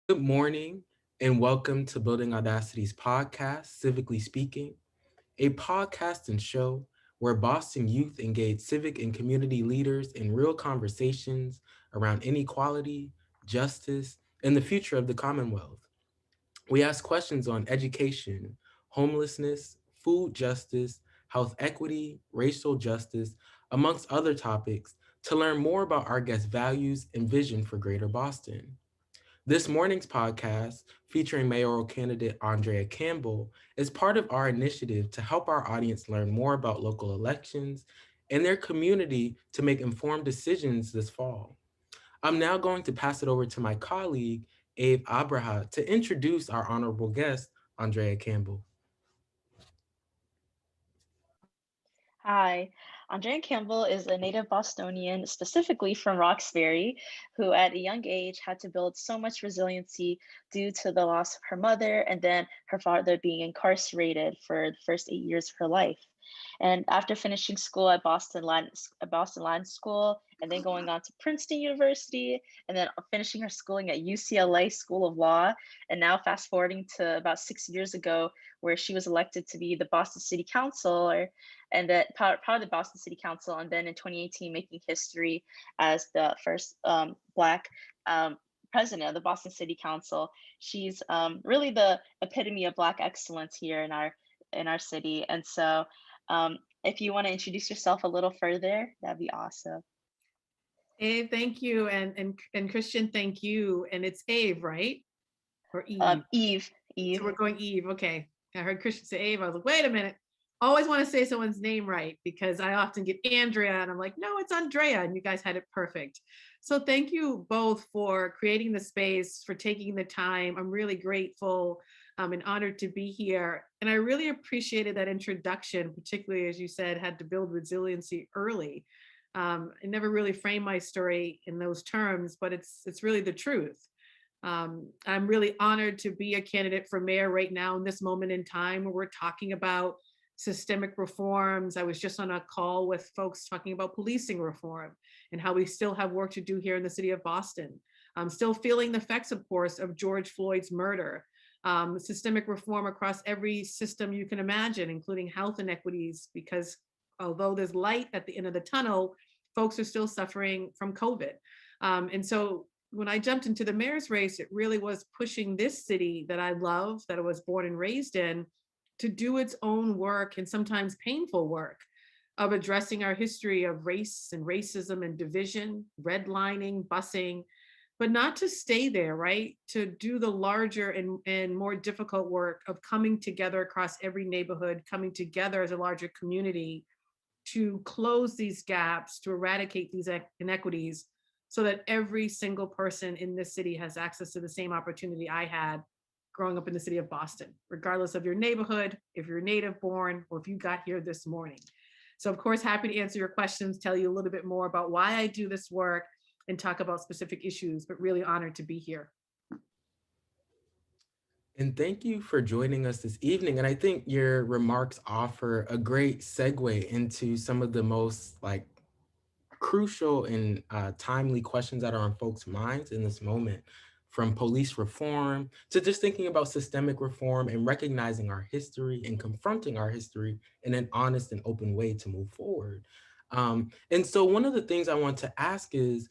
Good morning and welcome to Building Audacity's podcast, Civically Speaking, a podcast and show where Boston youth engage civic and community leaders in real conversations around inequality, justice, and the future of the Commonwealth. We ask questions on education, homelessness, food justice, health equity, racial justice, amongst other topics, to learn more about our guests' values and vision for Greater Boston. This morning's podcast, featuring mayoral candidate Andrea Campell, is part of our initiative to help our audience learn more about local elections and their community to make informed decisions this fall. I'm now going to pass it over to my colleague, Abe Abraha, to introduce our honorable guest, Andrea Campbell. Hi, Andrea Campbell is a native Bostonian, specifically from Roxbury, who at a young age had to build so much resiliency due to the loss of her mother and then her father being incarcerated for the first 8 years of her life. And after finishing school at Boston Latin School, and then going on to Princeton University, and then finishing her schooling at UCLA School of Law, and now fast forwarding to about 6 years ago, where she was elected to be the Boston City Councilor and that part of the Boston City Council, and then in 2018 making history as the first Black president of the Boston City Council. She's really the epitome of Black excellence here in our city, and so if you want to introduce yourself a little further, that'd be awesome. Ave, thank you, and Christian, thank you. And it's Ave, right? Or Eve? Eve, So Eve. we're going Eve. Okay. I heard Christian say Ave. I was like, wait a minute. Always want to say someone's name right because I often get Andrea, and I'm like, no, it's Andrea, and you guys had it perfect. So thank you both for creating the space, for taking the time. I'm really grateful and honored to be here. And I really appreciated that introduction, particularly as you said, had to build resiliency early. I never really framed my story in those terms, but it's really the truth. I'm really honored to be a candidate for mayor right now in this moment in time where we're talking about systemic reforms. I was just on a call with folks talking about policing reform and how we still have work to do here in the city of Boston. I'm still feeling the effects, of course, of George Floyd's murder. Systemic reform across every system you can imagine, including health inequities, because although there's light at the end of the tunnel, folks are still suffering from COVID. And so when I jumped into the mayor's race, it really was pushing this city that I love, that I was born and raised in, to do its own work and sometimes painful work of addressing our history of race and racism and division, redlining, busing, but not to stay there, right? To do the larger and more difficult work of coming together across every neighborhood, coming together as a larger community to close these gaps, to eradicate these inequities so that every single person in this city has access to the same opportunity I had growing up in the city of Boston, regardless of your neighborhood, if you're native born, or if you got here this morning. So, of course, happy to answer your questions, tell you a little bit more about why I do this work, and talk about specific issues, but really honored to be here. And thank you for joining us this evening. And I think your remarks offer a great segue into some of the most crucial and timely questions that are on folks' minds in this moment, from police reform to just thinking about systemic reform and recognizing our history and confronting our history in an honest and open way to move forward. And so one of the things I want to ask is,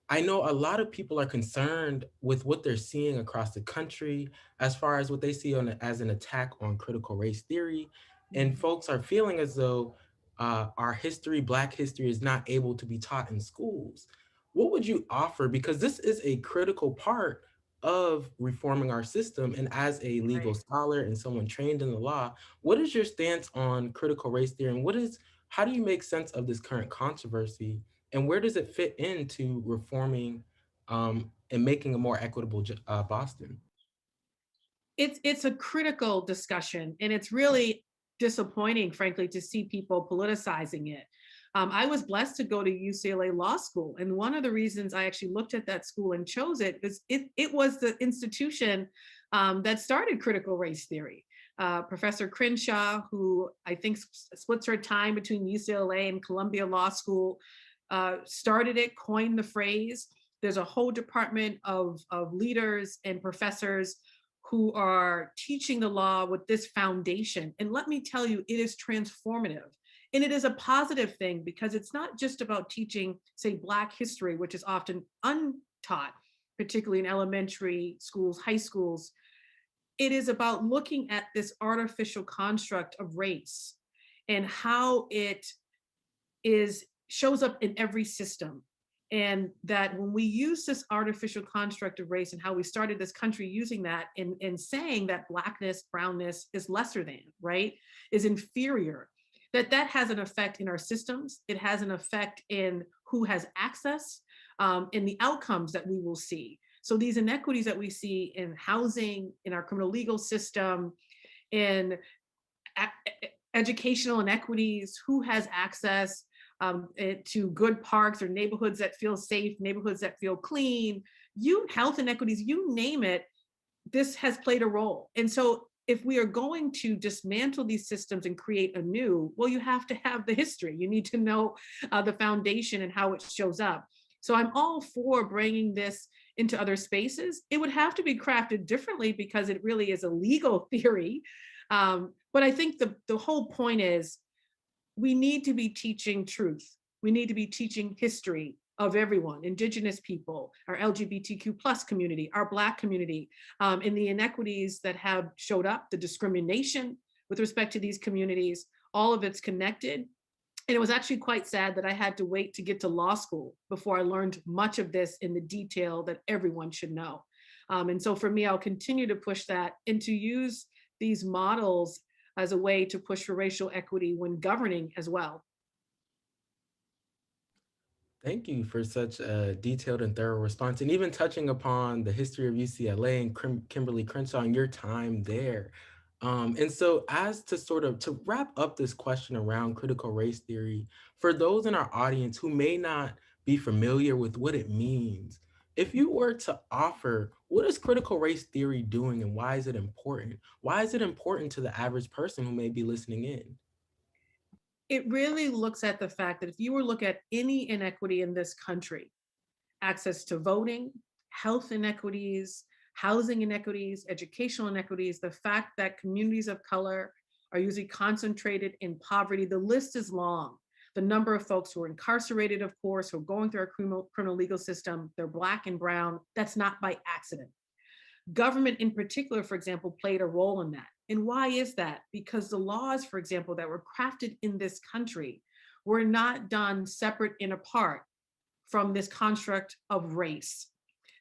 I know a lot of people are concerned with what they're seeing across the country as far as what they see as an attack on critical race theory. And folks are feeling as though our history, Black history, is not able to be taught in schools. What would you offer? Because this is a critical part of reforming our system. And as a legal Right. scholar and someone trained in the law, what is your stance on critical race theory? And how do you make sense of this current controversy? And where does it fit into reforming and making a more equitable Boston? It's a critical discussion, and it's really disappointing, frankly, to see people politicizing it. I was blessed to go to UCLA Law School, and one of the reasons I actually looked at that school and chose it is it was the institution that started critical race theory. Professor Crenshaw, who I think splits her time between UCLA and Columbia Law School, started it, coined the phrase. There's a whole department of leaders and professors who are teaching the law with this foundation. And let me tell you, it is transformative. And it is a positive thing because it's not just about teaching, say, Black history, which is often untaught, particularly in elementary schools, high schools. It is about looking at this artificial construct of race and how it shows up in every system. And that when we use this artificial construct of race and how we started this country using that and saying that Blackness, brownness is lesser than, right, is inferior, that has an effect in our systems. It has an effect in who has access, in the outcomes that we will see. So these inequities that we see in housing, in our criminal legal system, in educational inequities, who has access to good parks or neighborhoods that feel safe, neighborhoods that feel clean, health inequities, you name it, this has played a role. And so if we are going to dismantle these systems and create a new, well, you have to have the history. You need to know the foundation and how it shows up. So I'm all for bringing this into other spaces. It would have to be crafted differently because it really is a legal theory. But I think the whole point is we need to be teaching truth. We need to be teaching history of everyone, Indigenous people, our LGBTQ plus community, our Black community, in the inequities that have showed up, the discrimination with respect to these communities, all of it's connected. And it was actually quite sad that I had to wait to get to law school before I learned much of this in the detail that everyone should know. And so for me, I'll continue to push that and to use these models as a way to push for racial equity when governing as well. Thank you for such a detailed and thorough response, and even touching upon the history of UCLA and Kimberly Crenshaw and your time there. And so, as to sort of to wrap up this question around critical race theory, for those in our audience who may not be familiar with what it means, if you were to offer, what is critical race theory doing, and why is it important? Why is it important to the average person who may be listening in? It really looks at the fact that if you were to look at any inequity in this country, access to voting, health inequities, housing inequities, educational inequities, the fact that communities of color are usually concentrated in poverty, the list is long. The number of folks who are incarcerated, of course, who are going through our criminal legal system, they're Black and brown, that's not by accident. Government in particular, for example, played a role in that. And why is that? Because the laws, for example, that were crafted in this country were not done separate and apart from this construct of race.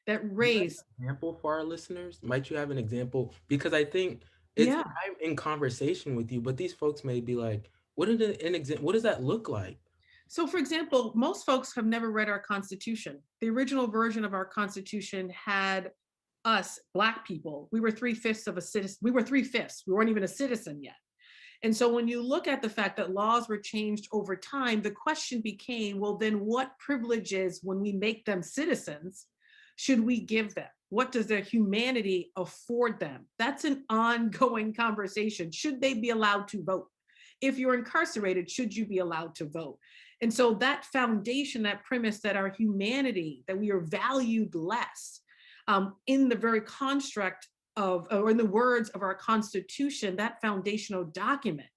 That Do you have race, an example for our listeners? Might you have an example? Because I think yeah. I'm in conversation with you, but these folks may be like, what did what does that look like? So, for example, most folks have never read our Constitution. The original version of our Constitution had us, Black people, we were 3/5 of a citizen. We were 3/5. We weren't even a citizen yet. And so when you look at the fact that laws were changed over time, the question became, well, then what privileges, when we make them citizens, should we give them? What does their humanity afford them? That's an ongoing conversation. Should they be allowed to vote? If you're incarcerated, should you be allowed to vote? And so that foundation, that premise that our humanity, that we are valued less, in the very construct of, or in the words of our Constitution, that foundational document,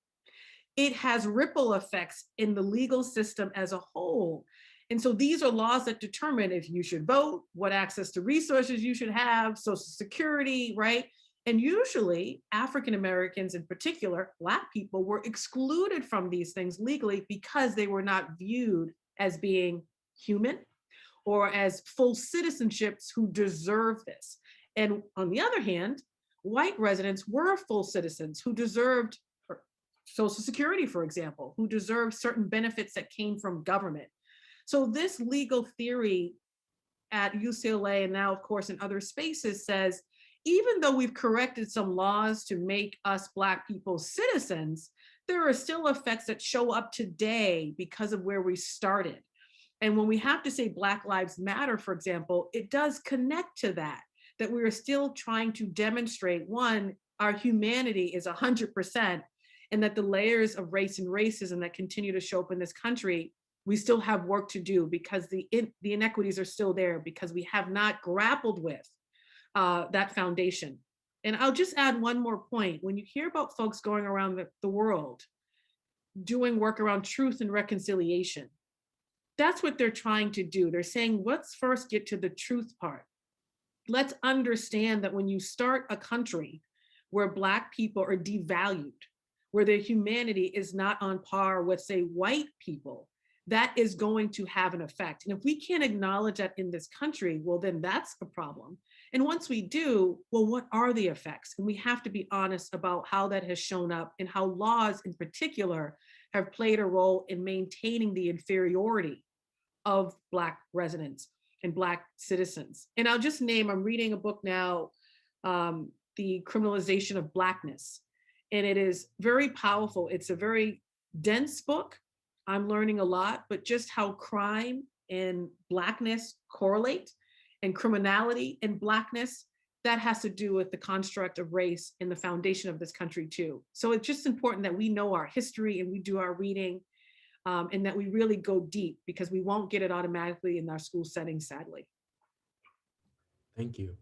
it has ripple effects in the legal system as a whole. And so these are laws that determine if you should vote, what access to resources you should have, Social Security, right? And usually African Americans in particular, Black people, were excluded from these things legally because they were not viewed as being human or as full citizenships who deserve this. And on the other hand, white residents were full citizens who deserved Social Security, for example, who deserved certain benefits that came from government. So this legal theory at UCLA and now, of course, in other spaces says, even though we've corrected some laws to make us Black people citizens, there are still effects that show up today because of where we started. And when we have to say Black Lives Matter, for example, it does connect to that we are still trying to demonstrate, one, our humanity is 100%, and that the layers of race and racism that continue to show up in this country We still have work to do because the inequities are still there because we have not grappled with that foundation. And I'll just add one more point. When you hear about folks going around the world doing work around truth and reconciliation, that's what they're trying to do. They're saying, let's first get to the truth part. Let's understand that when you start a country where Black people are devalued, where their humanity is not on par with, say, white people, that is going to have an effect. And if we can't acknowledge that in this country, well, then that's a problem. And once we do, well, what are the effects? And we have to be honest about how that has shown up and how laws in particular have played a role in maintaining the inferiority of Black residents and Black citizens. And I'll just name, I'm reading a book now, The Criminalization of Blackness. And it is very powerful. It's a very dense book. I'm learning a lot, but just how crime and Blackness correlate and criminality and Blackness, that has to do with the construct of race and the foundation of this country too. So it's just important that we know our history and we do our reading, and that we really go deep, because we won't get it automatically in our school setting, sadly. Thank you.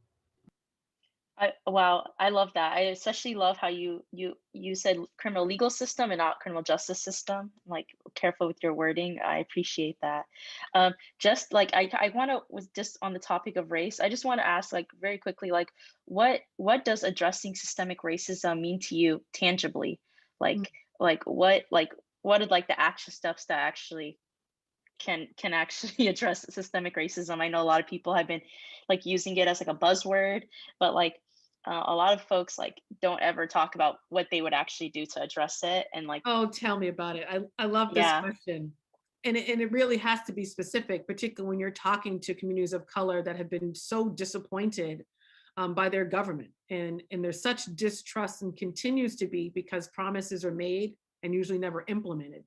Wow, I love that. I especially love how you said criminal legal system and not criminal justice system. Like, careful with your wording. I appreciate that. Just like I want to, was just on the topic of race, I just want to ask, like, very quickly, like, what does addressing systemic racism mean to you tangibly? Like what are like the action steps that actually can actually address systemic racism? I know a lot of people have been like using it as like a buzzword, but like a lot of folks like don't ever talk about what they would actually do to address it. And like, Oh, tell me about it. I love this yeah, question. And it really has to be specific, particularly when you're talking to communities of color that have been so disappointed by their government. And there's such distrust and continues to be because promises are made and usually never implemented.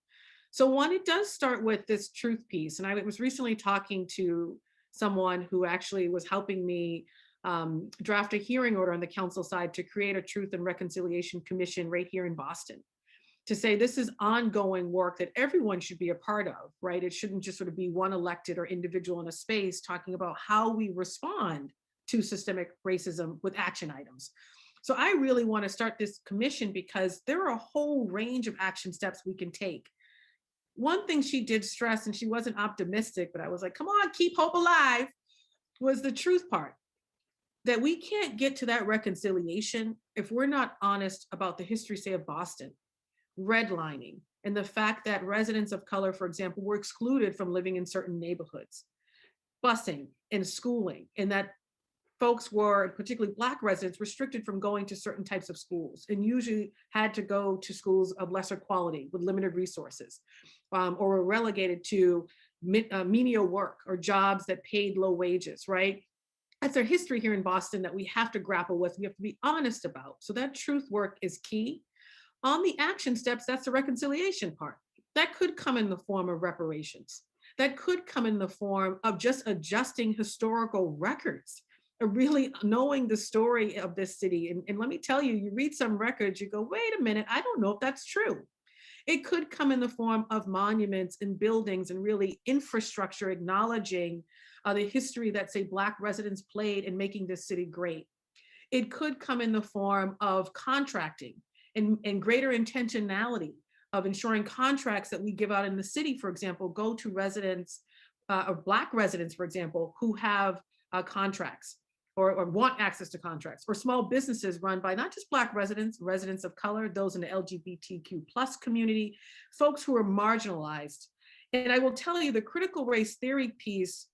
So one, it does start with this truth piece. And I was recently talking to someone who actually was helping me draft a hearing order on the council side to create a Truth and Reconciliation Commission right here in Boston, to say this is ongoing work that everyone should be a part of, right? It shouldn't just sort of be one elected or individual in a space talking about how we respond to systemic racism with action items. So I really want to start this commission because there are a whole range of action steps we can take. One thing she did stress, and she wasn't optimistic, but I was like, come on, keep hope alive, was the truth part. That we can't get to that reconciliation if we're not honest about the history, say, of Boston, redlining, and the fact that residents of color, for example, were excluded from living in certain neighborhoods, busing and schooling, and that folks were, particularly Black residents, restricted from going to certain types of schools and usually had to go to schools of lesser quality with limited resources, or were relegated to menial work or jobs that paid low wages, right? That's our history here in Boston that we have to grapple with, we have to be honest about. So that truth work is key. On the action steps, that's the reconciliation part. That could come in the form of reparations. That could come in the form of just adjusting historical records, really knowing the story of this city. And let me tell you, you read some records, you go, wait a minute, I don't know if that's true. It could come in the form of monuments and buildings and really infrastructure acknowledging the history that, say, Black residents played in making this city great. It could come in the form of contracting and greater intentionality of ensuring contracts that we give out in the city, for example, go to residents, or Black residents, for example, who have contracts or want access to contracts, or small businesses run by not just Black residents, residents of color, those in the LGBTQ plus community, folks who are marginalized. And I will tell you, the critical race theory piece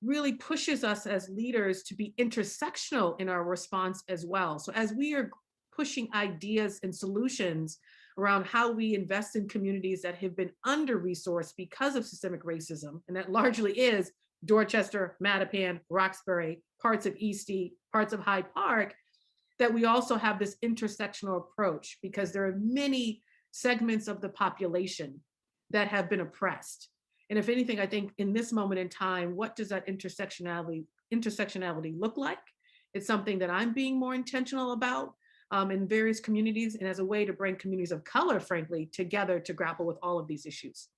really pushes us as leaders to be intersectional in our response as well. So as we are pushing ideas and solutions around how we invest in communities that have been under-resourced because of systemic racism, and that largely is Dorchester, Mattapan, Roxbury, parts of Eastie, parts of Hyde Park, that we also have this intersectional approach, because there are many segments of the population that have been oppressed. And if anything, I think in this moment in time, what does that intersectionality look like? It's something that I'm being more intentional about in various communities, and as a way to bring communities of color, frankly, together to grapple with all of these issues.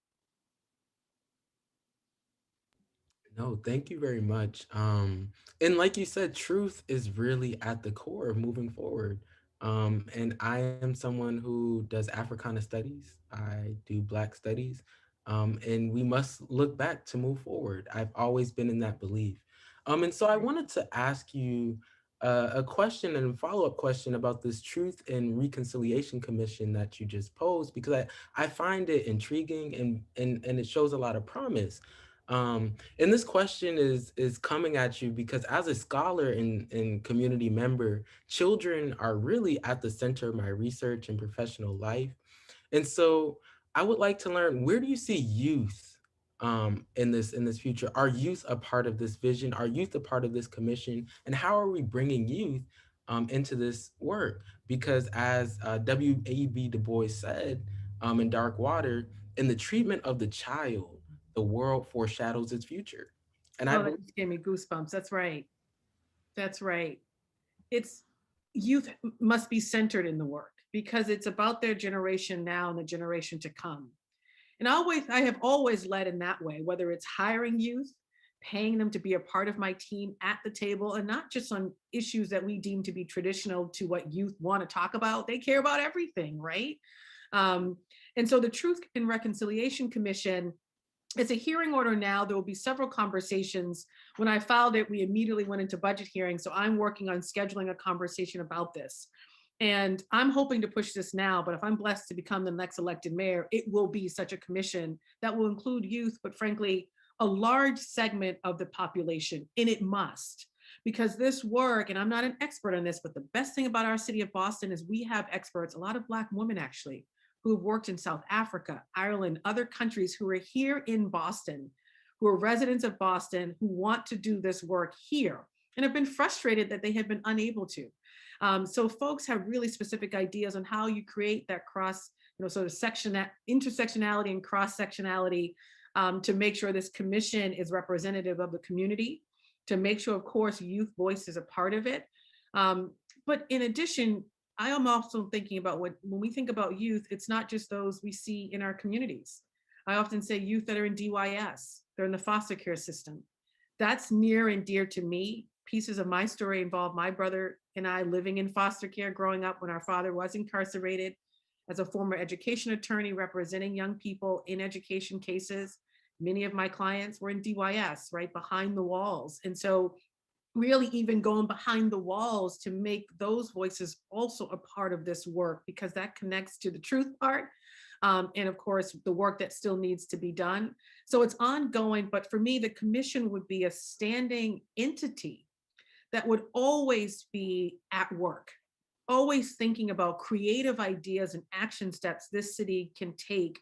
No, thank you very much. And like you said, truth is really at the core of moving forward. And I am someone who does Africana studies. I do Black studies. And we must look back to move forward. I've always been in that belief. And so I Right. wanted to ask you a question and a follow-up question about this Truth and Reconciliation Commission that you just posed, because I find it intriguing and it shows a lot of promise. And this question is coming at you because as a scholar and community member, children are really at the center of my research and professional life. And so I would like to learn, where do you see youth in this future? Are youth a part of this vision? Are youth a part of this commission? And how are we bringing youth into this work? Because as W.E.B. Du Bois said in Dark Water, in the treatment of the child, the world foreshadows its future. And I Oh, that believe, just gave me goosebumps. That's right. That's right. It's youth must be centered in the work because it's about their generation now and the generation to come. And I have always led in that way, whether it's hiring youth, paying them to be a part of my team at the table, and not just on issues that we deem to be traditional to what youth want to talk about. They care about everything, right? Um, and so the Truth and Reconciliation Commission, it's a hearing order now. There will be several conversations. When I filed it, we immediately went into budget hearing. So I'm working on scheduling a conversation about this. And I'm hoping to push this now, but if I'm blessed to become the next elected mayor, it will be such a commission that will include youth, but frankly, a large segment of the population, and it must. Because this work, and I'm not an expert on this, but the best thing about our city of Boston is we have experts, a lot of Black women actually, who have worked in South Africa, Ireland, other countries, who are here in Boston, who are residents of Boston, who want to do this work here and have been frustrated that they have been unable to. So folks have really specific ideas on how you create that cross, sort of intersectionality and cross sectionality, to make sure this commission is representative of the community, to make sure, of course, youth voice is a part of it. But in addition, I am also thinking about when we think about youth, it's not just those we see in our communities. I often say youth that are in DYS, they're in the foster care system. That's near and dear to me. Pieces of my story involve my brother and I living in foster care growing up when our father was incarcerated. As a former education attorney representing young people in education cases, many of my clients were in DYS, right behind the walls. And so really even going behind the walls to make those voices also a part of this work, because that connects to the truth part. And of course, the work that still needs to be done. So it's ongoing, but for me, the commission would be a standing entity that would always be at work, always thinking about creative ideas and action steps this city can take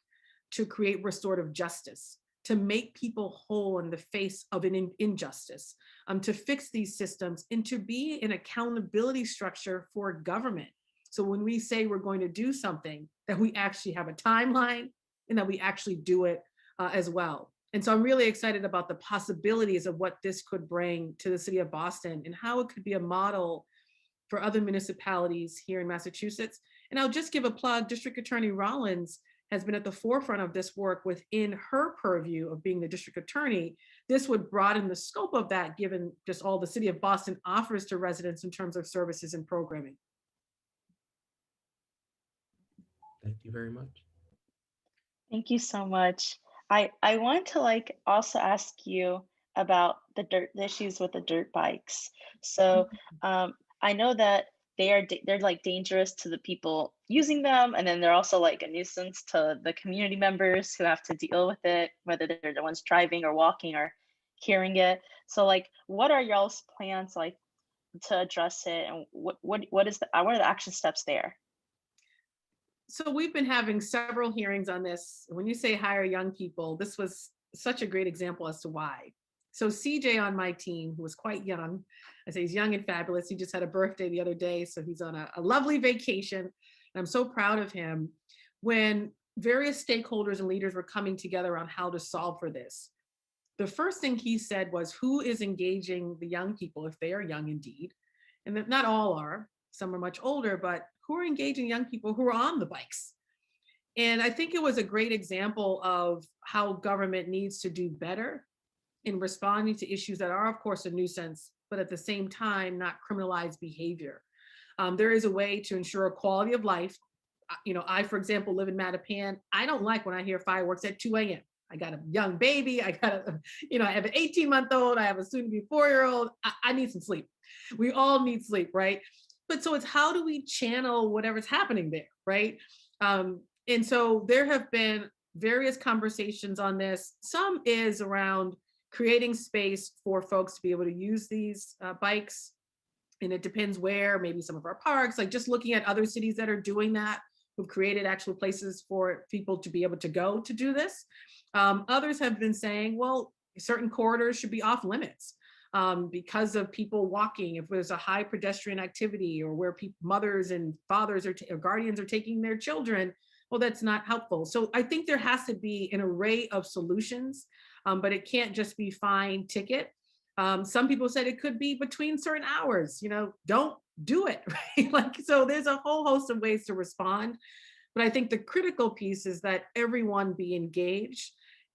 to create restorative justice, to make people whole in the face of an injustice, to fix these systems, and to be an accountability structure for government. So when we say we're going to do something, that we actually have a timeline and that we actually do it as well. And so I'm really excited about the possibilities of what this could bring to the city of Boston and how it could be a model for other municipalities here in Massachusetts. And I'll just give a plug. District Attorney Rollins has been at the forefront of this work within her purview of being the district attorney. This would broaden the scope of that, given just all the city of Boston offers to residents in terms of services and programming. thank you very much. Thank you so much. I want to like also ask you about the issues with the dirt bikes. So I know that they're like dangerous to the people using them, and then they're also like a nuisance to the community members who have to deal with it, whether they're the ones driving or walking or carrying it. So like, what are y'all's plans like to address it, and what are the action steps there? So we've been having several hearings on this. When you say hire young people, this was such a great example as to why. So CJ on my team, who was quite young, I say he's young and fabulous. He just had a birthday the other day, so he's on a lovely vacation. And I'm so proud of him. When various stakeholders and leaders were coming together on how to solve for this, the first thing he said was, who is engaging the young people, if they are young indeed? And that not all are, some are much older, but who are engaging young people who are on the bikes? And I think it was a great example of how government needs to do better in responding to issues that are, of course, a nuisance, but at the same time, not criminalize behavior. There is a way to ensure a quality of life. I, for example, live in Mattapan. I don't like when I hear fireworks at 2 a.m. I got a young baby. I have an 18-month-old. I have a soon to be 4-year-old. I need some sleep. We all need sleep, right? But so it's how do we channel whatever's happening there, right? And so there have been various conversations on this. Some is around creating space for folks to be able to use these bikes. And it depends where, maybe some of our parks, like just looking at other cities that are doing that, who've created actual places for people to be able to go to do this. Others have been saying, well, certain corridors should be off limits because of people walking. If there's a high pedestrian activity or where mothers and fathers or guardians are taking their children, well, that's not helpful. So I think there has to be an array of solutions, but it can't just be fine ticket. Some people said it could be between certain hours, don't do it, right? Like, so there's a whole host of ways to respond. But I think the critical piece is that everyone be engaged.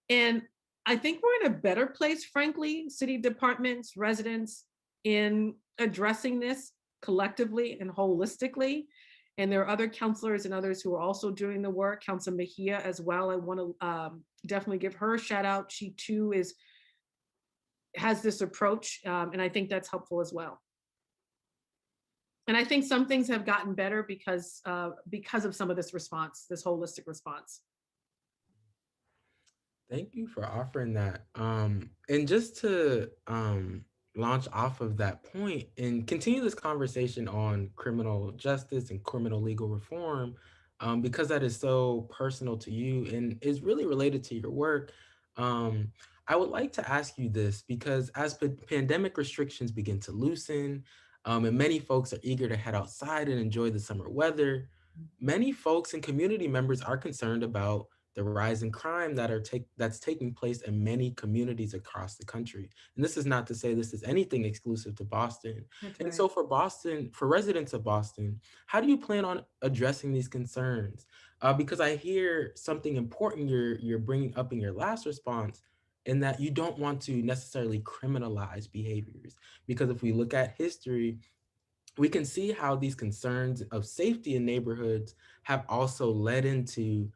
And I think we're in a better place, frankly, city departments, residents, in addressing this collectively and holistically. And there are other counselors and others who are also doing the work. Councilor Mejia as well. I want to definitely give her a shout out. She too has this approach, and I think that's helpful as well. And I think some things have gotten better because of some of this response, this holistic response. Thank you for offering that. And just to launch off of that point and continue this conversation on criminal justice and criminal legal reform, because that is so personal to you and is really related to your work. I would like to ask you this because as pandemic restrictions begin to loosen, and many folks are eager to head outside and enjoy the summer weather, many folks and community members are concerned about the rise in crime that's taking place in many communities across the country. And this is not to say this is anything exclusive to Boston. That's And right. so for residents of Boston, how do you plan on addressing these concerns? Because I hear something important you're bringing up in your last response, in that you don't want to necessarily criminalize behaviors. Because if we look at history, we can see how these concerns of safety in neighborhoods have also led into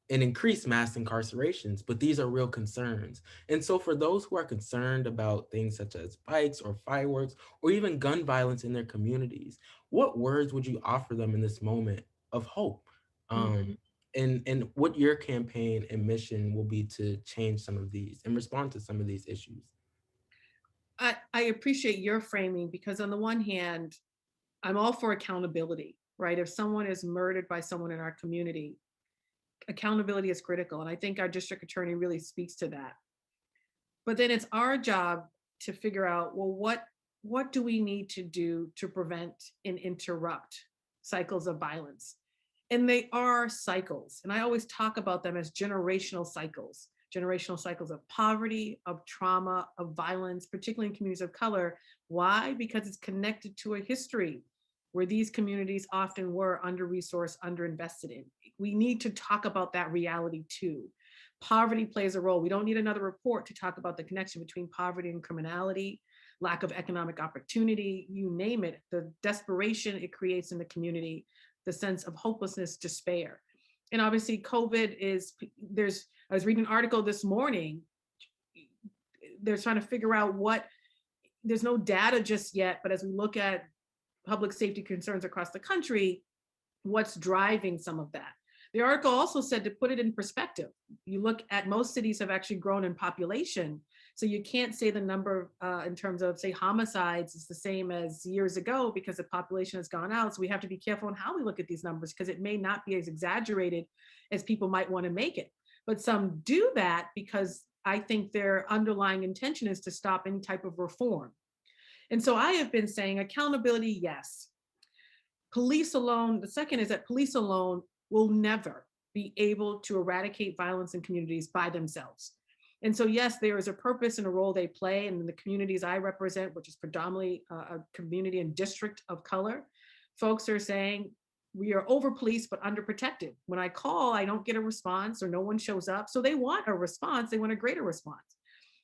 an increased mass incarcerations, but these are real concerns. And so for those who are concerned about things such as bikes or fireworks or even gun violence in their communities, what words would you offer them in this moment of hope? Mhm. And what your campaign and mission will be to change some of these and respond to some of these issues? I appreciate your framing because on the one hand, I'm all for accountability, right? If someone is murdered by someone in our community, accountability is critical. And I think our district attorney really speaks to that. But then it's our job to figure out, well, what do we need to do to prevent and interrupt cycles of violence? And they are cycles. And I always talk about them as generational cycles of poverty, of trauma, of violence, particularly in communities of color. Why? Because it's connected to a history where these communities often were under-resourced, underinvested in. We need to talk about that reality too. Poverty plays a role. We don't need another report to talk about the connection between poverty and criminality, lack of economic opportunity, you name it, the desperation it creates in the community, the sense of hopelessness, despair. And obviously COVID I was reading an article this morning, they're trying to figure out there's no data just yet, but as we look at public safety concerns across the country, what's driving some of that? The article also said, to put it in perspective, you look at most cities have actually grown in population. So you can't say the number in terms of, say, homicides is the same as years ago because the population has gone out. So we have to be careful on how we look at these numbers because it may not be as exaggerated as people might want to make it. But some do that because I think their underlying intention is to stop any type of reform. And so I have been saying accountability, yes. Police alone, the second is that police alone will never be able to eradicate violence in communities by themselves. And so, yes, there is a purpose and a role they play. And in the communities I represent, which is predominantly a community and district of color, folks are saying we are over policed but underprotected. When I call, I don't get a response or no one shows up. So they want a response. They want a greater response.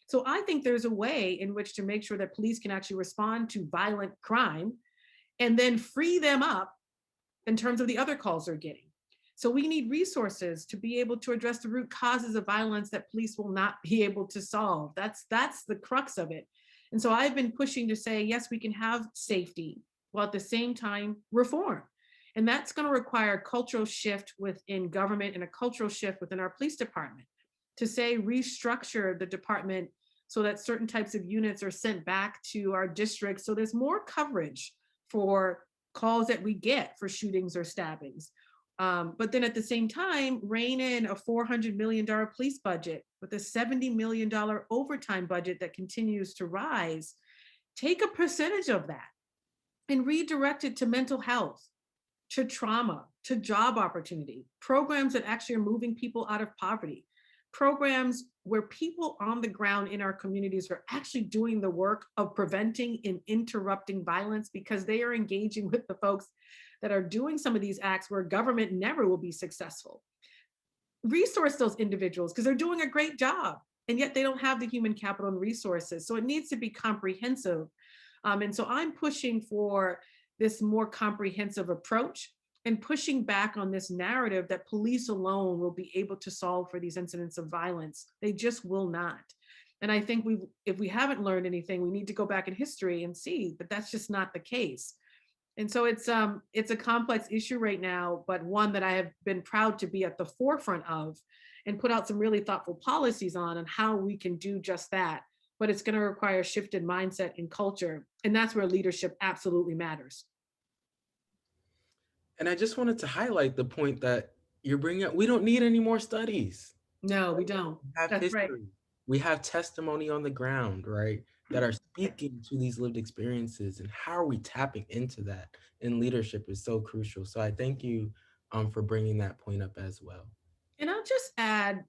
So I think there's a way in which to make sure that police can actually respond to violent crime and then free them up in terms of the other calls they're getting. So we need resources to be able to address the root causes of violence that police will not be able to solve. That's the crux of it. And so I've been pushing to say, yes, we can have safety, while at the same time reform. And that's going to require a cultural shift within government and a cultural shift within our police department to say restructure the department so that certain types of units are sent back to our districts. So there's more coverage for calls that we get for shootings or stabbings. But then at the same time, rein in a $400 million police budget with a $70 million overtime budget that continues to rise. Take a percentage of that and redirect it to mental health, to trauma, to job opportunity, programs that actually are moving people out of poverty, programs where people on the ground in our communities are actually doing the work of preventing and interrupting violence because they are engaging with the folks that are doing some of these acts where government never will be successful. Resource those individuals because they're doing a great job, and yet they don't have the human capital and resources. So it needs to be comprehensive. And so I'm pushing for this more comprehensive approach and pushing back on this narrative that police alone will be able to solve for these incidents of violence. They just will not. And I think if we haven't learned anything, we need to go back in history and see that that's just not the case. And so it's a complex issue right now, but one that I have been proud to be at the forefront of and put out some really thoughtful policies on how we can do just that. But it's going to require a shifted mindset and culture. And that's where leadership absolutely matters. And I just wanted to highlight the point that you're bringing up. We don't need any more studies. No, we don't. We have That's right. history. We have testimony on the ground, right? That are speaking to these lived experiences. And how are we tapping into that? And leadership is so crucial. So I thank you for bringing that point up as well. And I'll just add,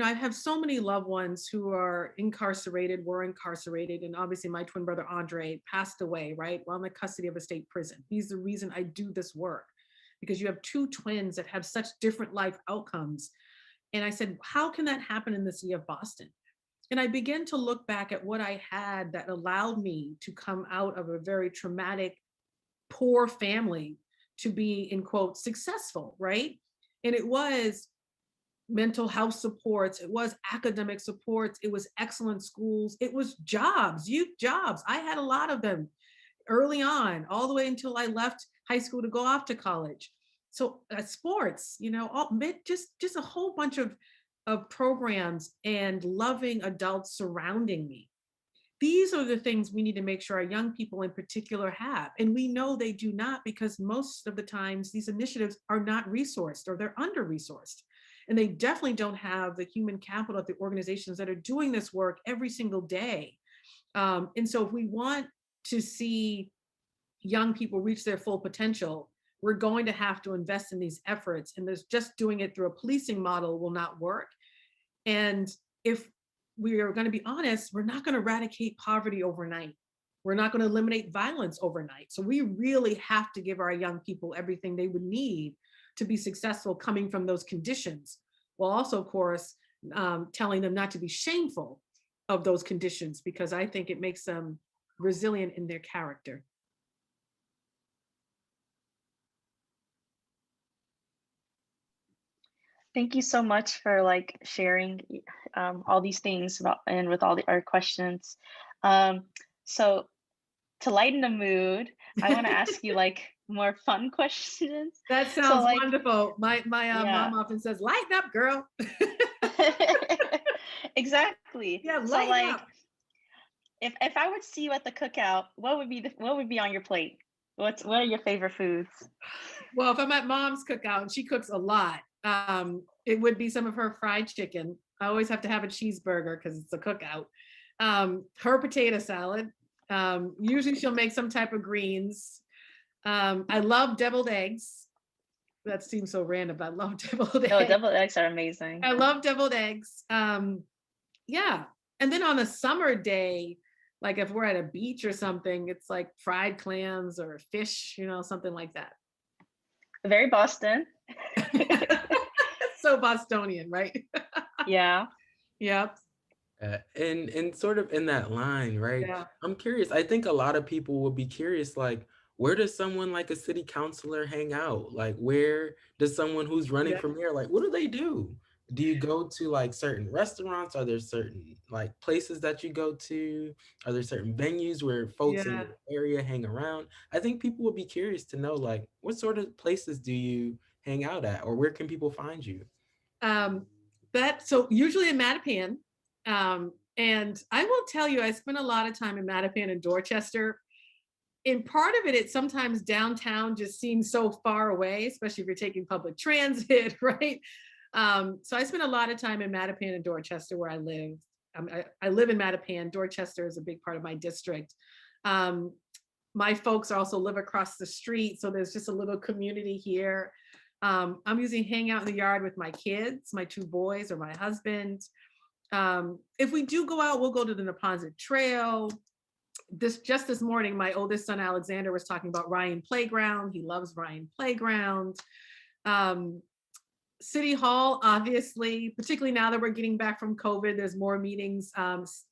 I have so many loved ones who are incarcerated, were incarcerated, and obviously my twin brother Andre passed away, right, while in the custody of a state prison. He's the reason I do this work, because you have two twins that have such different life outcomes. And I said, how can that happen in the city of Boston? And I began to look back at what I had that allowed me to come out of a very traumatic, poor family to be, in quote, successful, right? And it was mental health supports, it was academic supports, it was excellent schools, it was jobs, youth jobs. I had a lot of them early on, all the way until I left high school to go off to college. So sports, just a whole bunch of programs and loving adults surrounding me. These are the things we need to make sure our young people in particular have. And we know they do not, because most of the times these initiatives are not resourced or they're under-resourced. And they definitely don't have the human capital at the organizations that are doing this work every single day. And so if we want to see young people reach their full potential, we're going to have to invest in these efforts. And there's just doing it through a policing model will not work. And if we are going to be honest, we're not going to eradicate poverty overnight. We're not going to eliminate violence overnight. So we really have to give our young people everything they would need to be successful coming from those conditions, while also, of course, telling them not to be shameful of those conditions, because I think it makes them resilient in their character. Thank you so much for sharing all these things and with all our questions. So to lighten the mood, I want to ask you more fun questions. That sounds wonderful. My mom often says, "Lighten up, girl." Exactly. Yeah, lighten up. If I would see you at the cookout, what would be on your plate? What are your favorite foods? Well, if I'm at mom's cookout, and she cooks a lot, it would be some of her fried chicken. I always have to have a cheeseburger because it's a cookout. Her potato salad. Usually she'll make some type of greens. I love deviled eggs. That seems so random, but I love deviled eggs. Oh, deviled eggs are amazing. I love deviled eggs. Yeah. And then on a summer day, like if we're at a beach or something, it's like fried clams or fish, something like that. Very Boston. So Bostonian, right? Yeah. Yep. And sort of in that line, right? Yeah. I'm curious. I think a lot of people will be curious, like, where does someone like a city councilor hang out? Like, where does someone who's running Yeah. for mayor, like, what do they do? Do you go to like certain restaurants? Are there certain like places that you go to? Are there certain venues where folks in Yeah. your area hang around? I think people would be curious to know, like, what sort of places do you hang out at, or where can people find you? Um, so usually in Mattapan. And I will tell you, I spent a lot of time in Mattapan and Dorchester. In part of it, sometimes downtown just seems so far away, especially if you're taking public transit, right? So I spent a lot of time in Mattapan and Dorchester where I live. I live in Mattapan. Dorchester is a big part of my district. Um, my folks also live across the street, so there's just a little community here. I'm usually hang out in the yard with my kids, my two boys or my husband. If we do go out, we'll go to the Neponsit Trail. This morning, my oldest son Alexander was talking about Ryan Playground. He loves Ryan Playground. Um, City Hall, obviously, particularly now that we're getting back from COVID, there's more meetings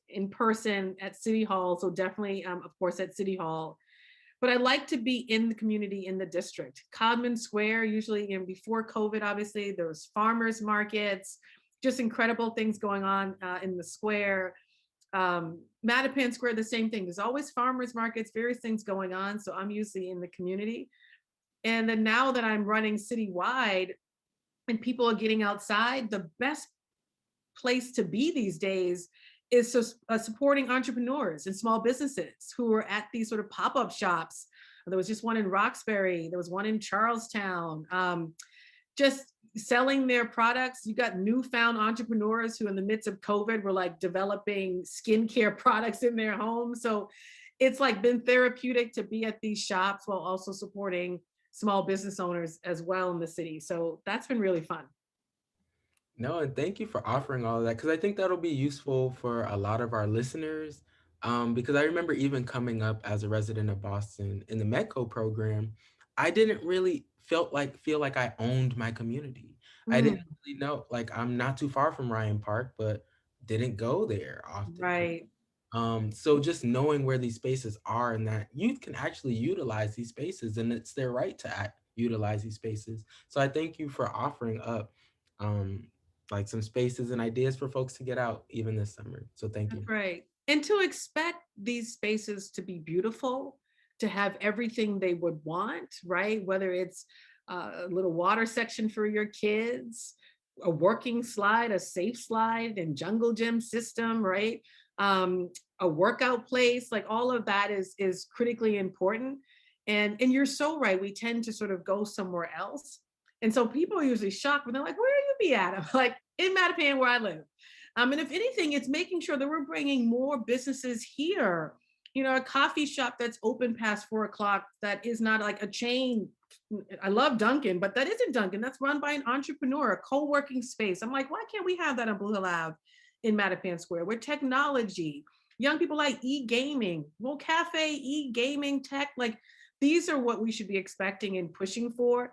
in person at City Hall. So definitely, of course, at City Hall. But I like to be in the community, in the district. Codman Square, usually, before COVID, obviously, there was farmers markets, just incredible things going on in the square. Mattapan Square, the same thing. There's always farmers markets, various things going on. So I'm usually in the community. And then now that I'm running citywide and people are getting outside, the best place to be these days is supporting entrepreneurs and small businesses who are at these sort of pop-up shops. There was just one in Roxbury, there was one in Charlestown, just selling their products. You got newfound entrepreneurs who in the midst of COVID were like developing skincare products in their home. So it's like been therapeutic to be at these shops while also supporting small business owners as well in the city. So that's been really fun. No, and thank you for offering all of that because I think that'll be useful for a lot of our listeners. Because I remember even coming up as a resident of Boston in the Medco program, I didn't really feel like I owned my community. I didn't Mm, really know, like I'm not too far from Ryan Park, but didn't go there often. right. So just knowing where these spaces are and that youth can actually utilize these spaces and it's their right to utilize these spaces. So I thank you for offering up um, like some spaces and ideas for folks to get out even this summer. So thank you. That's right. And to expect these spaces to be beautiful, to have everything they would want, right? Whether it's a little water section for your kids, a working slide, a safe slide, and jungle gym system, right? Um, a workout place, like all of that is critically important. And you're so right. We tend to sort of go somewhere else. And so people are usually shocked when they're like, where do you be at? I'm like, in Mattapan where I live. And if anything, it's making sure that we're bringing more businesses here. A coffee shop that's open past 4 o'clock that is not like a chain. I love Dunkin', but that isn't Dunkin'. That's run by an entrepreneur, a co-working space. I'm like, why can't we have that on Blue Hill Ave in Mattapan Square? Where technology, young people like e-gaming, well, cafe, e-gaming, tech, like these are what we should be expecting and pushing for.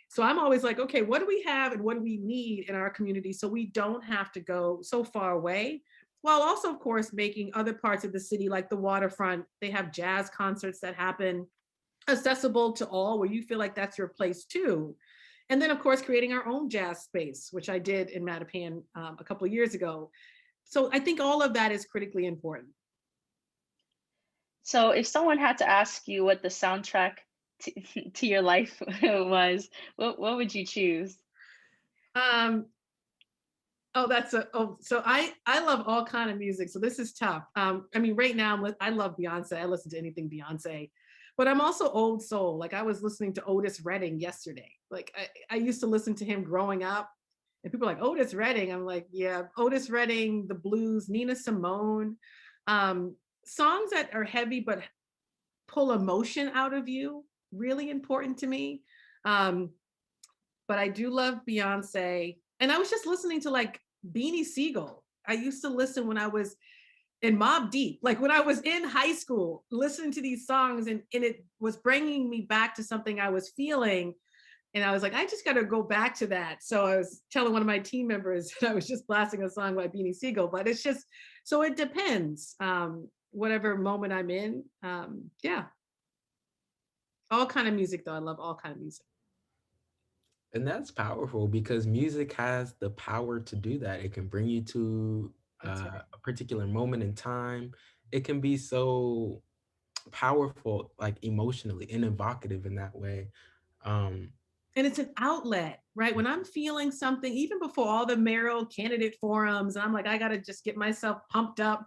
So I'm always like, okay, what do we have and what do we need in our community so we don't have to go so far away? While also, of course, making other parts of the city, like the waterfront, they have jazz concerts that happen accessible to all, where you feel like that's your place too. And then, of course, creating our own jazz space, which I did in Mattapan a couple of years ago. So I think all of that is critically important. So if someone had to ask you what the soundtrack to, to your life was, what would you choose? Um, so I love all kind of music. So this is tough. I mean, right now I love Beyonce. I listen to anything Beyonce, but I'm also old soul. Like I was listening to Otis Redding yesterday. Like I used to listen to him growing up, and people are like Otis Redding. I'm like, yeah, Otis Redding, the blues, Nina Simone, songs that are heavy but pull emotion out of you. Really important to me. Um, but I do love Beyonce. And I was just listening to like Beanie Siegel. I used to listen when I was in Mobb Deep, like when I was in high school, listening to these songs, and it was bringing me back to something I was feeling. And I was like, I just got to go back to that. So I was telling one of my team members that I was just blasting a song by Beanie Siegel, but it's just, so it depends. Whatever moment I'm in. Yeah. All kind of music though. I love all kind of music. And that's powerful because music has the power to do that. It can bring you to That's right. a particular moment in time. It can be so powerful, like emotionally and evocative in that way. Um, And it's an outlet, right? When I'm feeling something, even before all the mayoral candidate forums, and I'm like, I got to just get myself pumped up.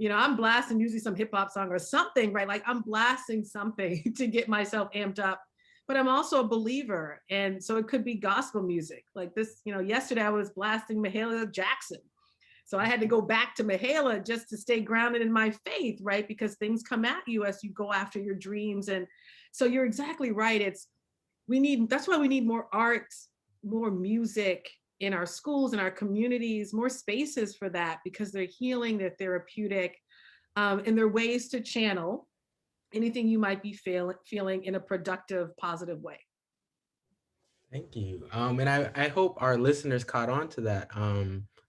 I'm blasting usually some hip hop song or something, right? Like I'm blasting something to get myself amped up. But I'm also a believer. And so it could be gospel music. Like this, yesterday I was blasting Mahalia Jackson. So I had to go back to Mahala just to stay grounded in my faith, right? Because things come at you as you go after your dreams. And so you're exactly right. That's why we need more arts, more music in our schools, in our communities, more spaces for that because they're healing, they're therapeutic, and they're ways to channel anything you might be feeling in a productive, positive way. Thank you. And I hope our listeners caught on to that.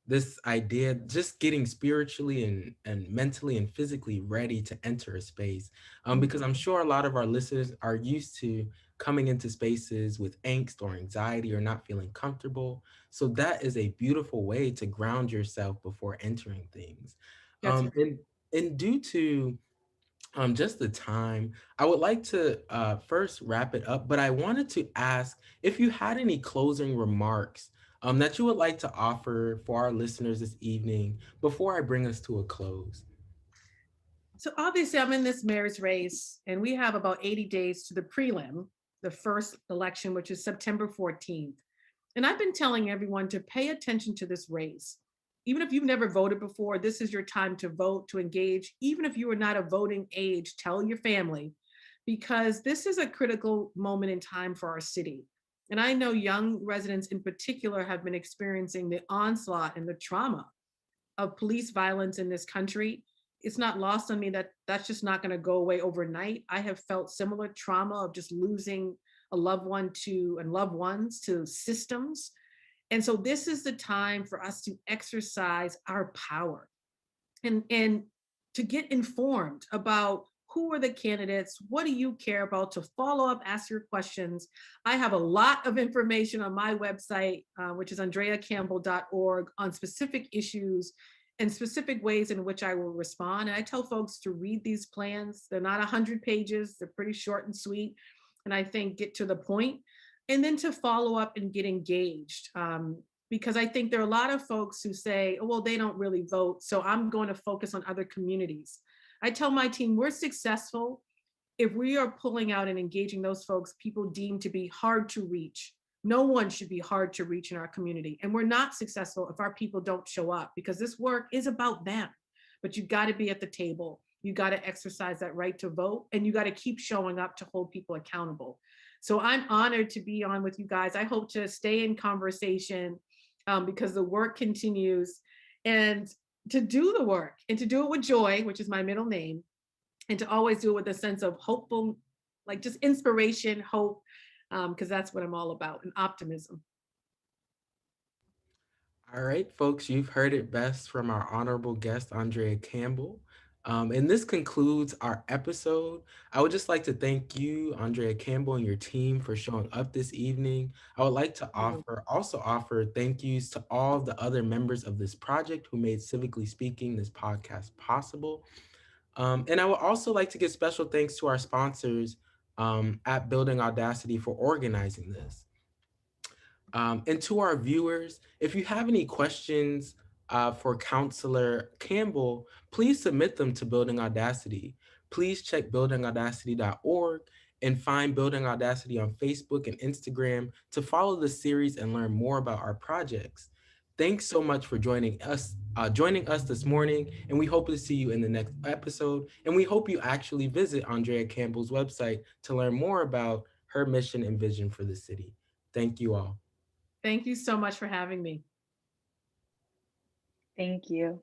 This idea, just getting spiritually and mentally and physically ready to enter a space. Because Mhm. I'm sure a lot of our listeners are used to coming into spaces with angst or anxiety or not feeling comfortable. So that is a beautiful way to ground yourself before entering things. That's right. And due to just the time. I would like to first wrap it up, but I wanted to ask if you had any closing remarks that you would like to offer for our listeners this evening before I bring us to a close. So obviously, I'm in this mayor's race, and we have about 80 days to the prelim, the first election, which is September 14th. And I've been telling everyone to pay attention to this race. Even if you've never voted before, this is your time to vote, to engage. Even if you are not a voting age, tell your family, because this is a critical moment in time for our city. And I know young residents in particular have been experiencing the onslaught and the trauma of police violence in this country. It's not lost on me that that's just not going to go away overnight. I have felt similar trauma of just losing a loved one to and loved ones to systems. And so this is the time for us to exercise our power and to get informed about who are the candidates, what do you care about, to follow up, ask your questions. I have a lot of information on my website, which is andreacampell.org, on specific issues and specific ways in which I will respond. And I tell folks to read these plans. They're not 100 pages, they're pretty short and sweet. And I think get to the point, and then to follow up and get engaged. Because I think there are a lot of folks who say, oh, well, they don't really vote, so I'm going to focus on other communities. I tell my team, we're successful if we are pulling out and engaging those folks people deem to be hard to reach. No one should be hard to reach in our community. And we're not successful if our people don't show up, because this work is about them. But you got to be at the table. You got to exercise that right to vote, and you got to keep showing up to hold people accountable. So I'm honored to be on with you guys. I hope to stay in conversation, because the work continues, and to do the work and to do it with joy, which is my middle name, and to always do it with a sense of hopeful, like just inspiration, hope, because that's what I'm all about, and optimism. All right, folks, you've heard it best from our honorable guest, Andrea Campbell. And this concludes our episode. I would just like to thank you, Andrea Campbell, and your team for showing up this evening. I would like to also offer thank yous to all of the other members of this project who made Civically Speaking, this podcast, possible. And I would also like to give special thanks to our sponsors at Building Audacity for organizing this. And to our viewers, if you have any questions for Councilor Campbell, please submit them to Building Audacity. Please check buildingaudacity.org and find Building Audacity on Facebook and Instagram to follow the series and learn more about our projects. Thanks so much for joining us this morning, and we hope to see you in the next episode. And we hope you actually visit Andrea Campbell's website to learn more about her mission and vision for the city. Thank you all. Thank you so much for having me. Thank you.